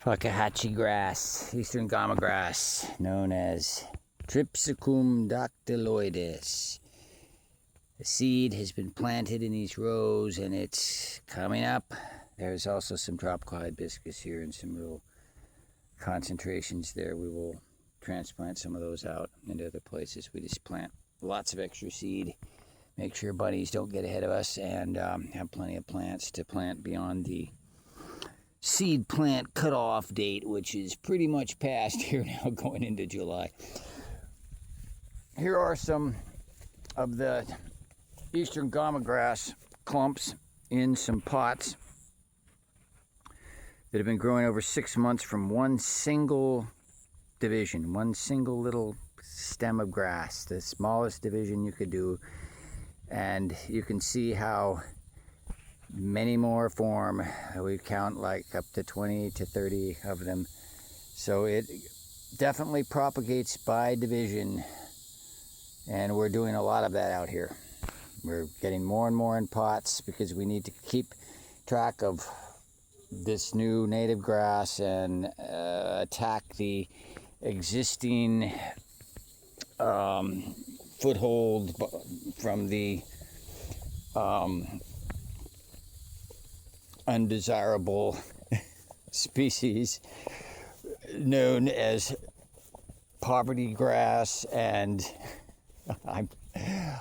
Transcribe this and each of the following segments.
Fakahatchee grass, eastern gama grass, known as Tripsicum dactyloides. The seed has been planted in these rows and it's coming up. There's also some tropical hibiscus here and some real concentrations there. We will transplant some of those out into other places. We just plant lots of extra seed, make sure bunnies don't get ahead of us, and have plenty of plants to plant beyond the seed plant cutoff date, which is pretty much past here now, going into July. Here are some of the eastern gama grass clumps in some pots that have been growing over 6 months from one single division, one single little stem of grass, the smallest division you could do. And you can see how many more form. We count like up to 20 to 30 of them. So it definitely propagates by division, and we're doing a lot of that out here. We're getting more and more in pots because we need to keep track of this new native grass and attack the existing foothold from the undesirable species known as poverty grass, and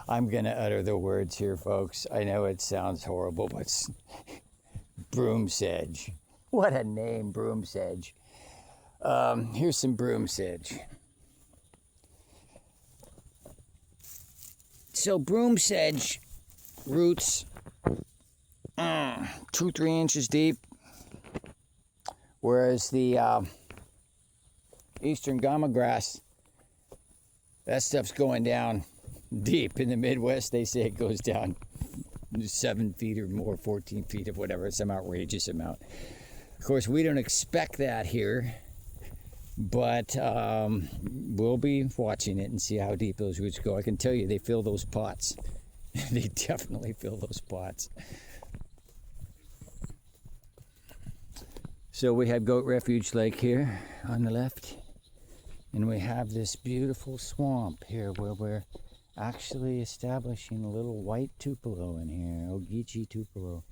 I'm gonna utter the words here, folks. I know it sounds horrible, but it's broom sedge. What a name, broom sedge. Here's some broom sedge. So broom sedge roots 2-3 inches deep, whereas the eastern gama grass, that stuff's going down deep. In the Midwest, they say it goes down 7 feet or more, 14 feet or whatever, some outrageous amount. Of course, we don't expect that here, but we'll be watching it and see how deep those roots go. I can tell you, they fill those pots. They definitely fill those pots. So we have Goat Refuge Lake here on the left, and we have this beautiful swamp here where we're actually establishing a little white tupelo in here, Ogeechee tupelo.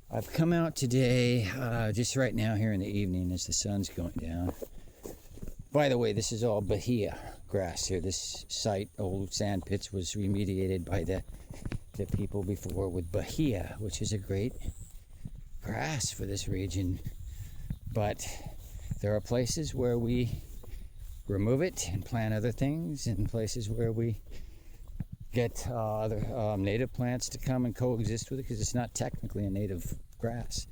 I've come out today, just right now here in the evening as the sun's going down. By the way, this is all bahia grass here. This site, old sand pits, was remediated by the people before with bahia, which is a great grass for this region. But there are places where we remove it and plant other things, and places where we get other native plants to come and coexist with it, because it's not technically a native grass.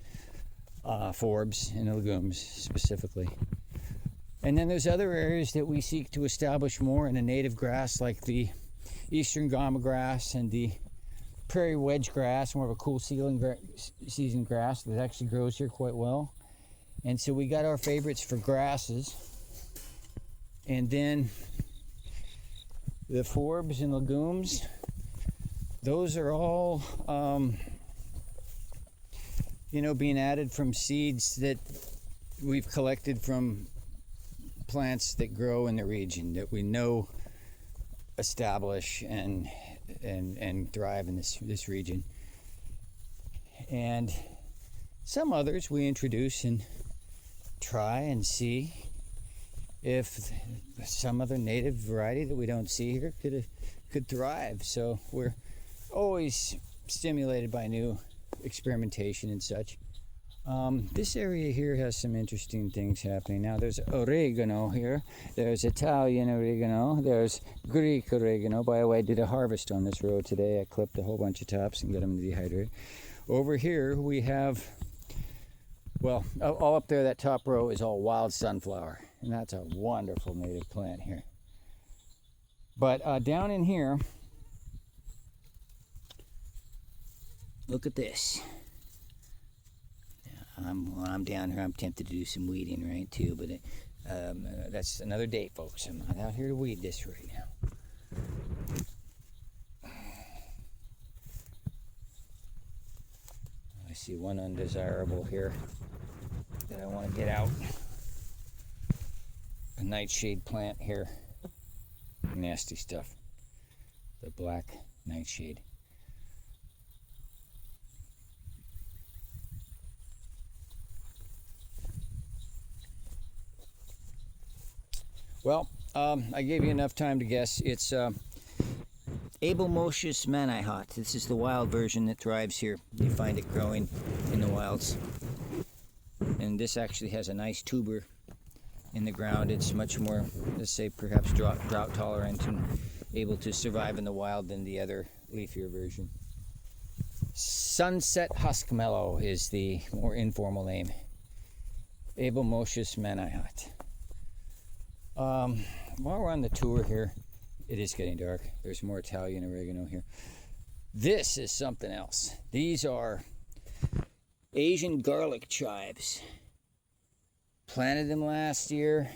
Forbs and legumes specifically. And then there's other areas that we seek to establish more in a native grass, like the eastern gama grass and the prairie wedge grass, more of a cool season grass that actually grows here quite well. And so we got our favorites for grasses. And then the forbs and legumes, those are all, being added from seeds that we've collected from plants that grow in the region that we know establish and thrive in this region. And some others we introduce and try and see if some other native variety that we don't see here could thrive. So we're always stimulated by new experimentation and such. This area here has some interesting things happening. Now there's oregano here, there's Italian oregano, there's Greek oregano. By the way, I did a harvest on this row today. I clipped a whole bunch of tops and got them dehydrated. Over here we have, well, all up there, that top row is all wild sunflower, and that's a wonderful native plant here. But down in here, look at this. When I'm down here, I'm tempted to do some weeding, right, too, but that's another day, folks. I'm not out here to weed this right now. I see one undesirable here. that I want to get out. A nightshade plant here. Nasty stuff. The black nightshade. Well, I gave you enough time to guess. It's Abelmoschus manihot. This is the wild version that thrives here. You find it growing in the wilds. And this actually has a nice tuber in the ground. It's much more, let's say, perhaps drought tolerant and able to survive in the wild than the other leafier version. Sunset huskmellow is the more informal name. Abelmoschus manihot. While we're on the tour here, it is getting dark. There's more Italian oregano here. This is something else. These are Asian garlic chives. Planted them last year.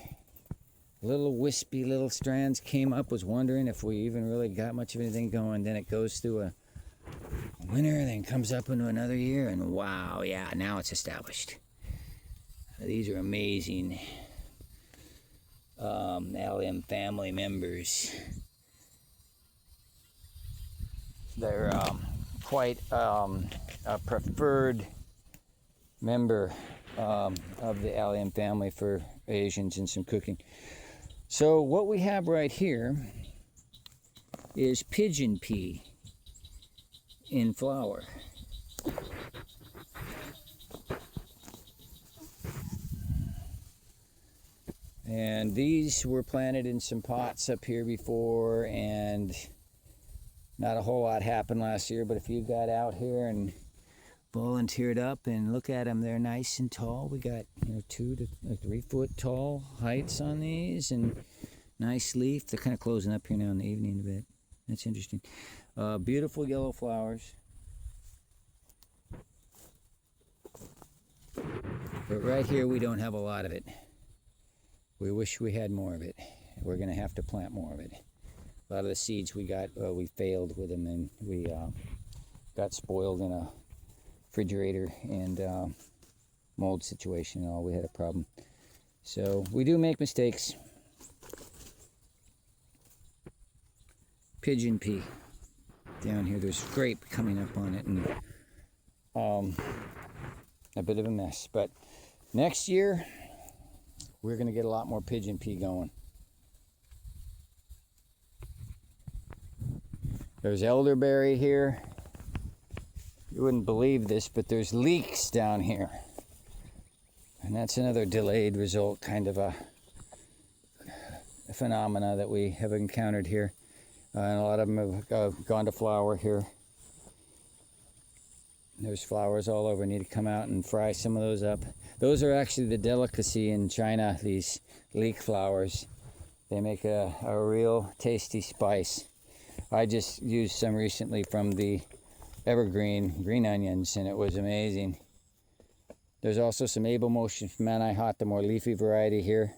Little wispy little strands came up. Was wondering if we even really got much of anything going. Then it goes through a winter, then comes up into another year, and wow, yeah, now it's established. These are amazing. Allium family members. They're quite a preferred member of the allium family for Asians in some cooking. So what we have right here is pigeon pea in flower. And these were planted in some pots up here before, and not a whole lot happened last year, but if you got out here and volunteered up and look at them, they're nice and tall. We got 2 to 3 foot tall heights on these, and nice leaf. They're kind of closing up here now in the evening a bit. That's interesting. Beautiful yellow flowers. But right here we don't have a lot of it. We wish we had more of it. We're going to have to plant more of it. A lot of the seeds we got, we failed with them, and we got spoiled in a refrigerator and mold situation and all. We had a problem. So we do make mistakes. Pigeon pea down here. There's grape coming up on it, and a bit of a mess. But next year we're going to get a lot more pigeon pea going. There's elderberry here. You wouldn't believe this, but there's leeks down here. And that's another delayed result, kind of a phenomena that we have encountered here. And a lot of them have gone to flower here. There's flowers all over. Need to come out and fry some of those up. Those are actually the delicacy in China, these leek flowers. They make a real tasty spice. I just used some recently from the evergreen green onions, and it was amazing. There's also some Abelmoschus manihot, the more leafy variety here.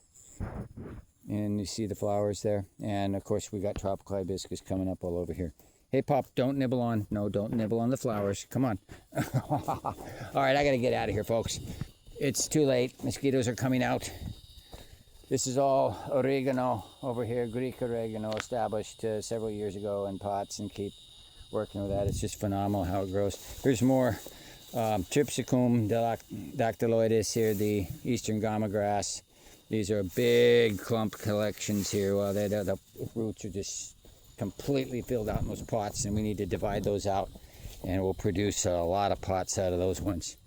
And you see the flowers there. And of course we got tropical hibiscus coming up all over here. Hey Pop, don't nibble on, no, don't nibble on the flowers. Come on. All right, I gotta get out of here, folks. It's too late. Mosquitoes are coming out. This is all oregano over here, Greek oregano, established several years ago in pots, and keep working with that. It's just phenomenal how it grows. Here's more Tripsicum dactyloides here, the eastern gama grass. These are big clump collections here. Well, the roots are just completely filled out in those pots, and we need to divide those out, and we'll produce a lot of pots out of those ones.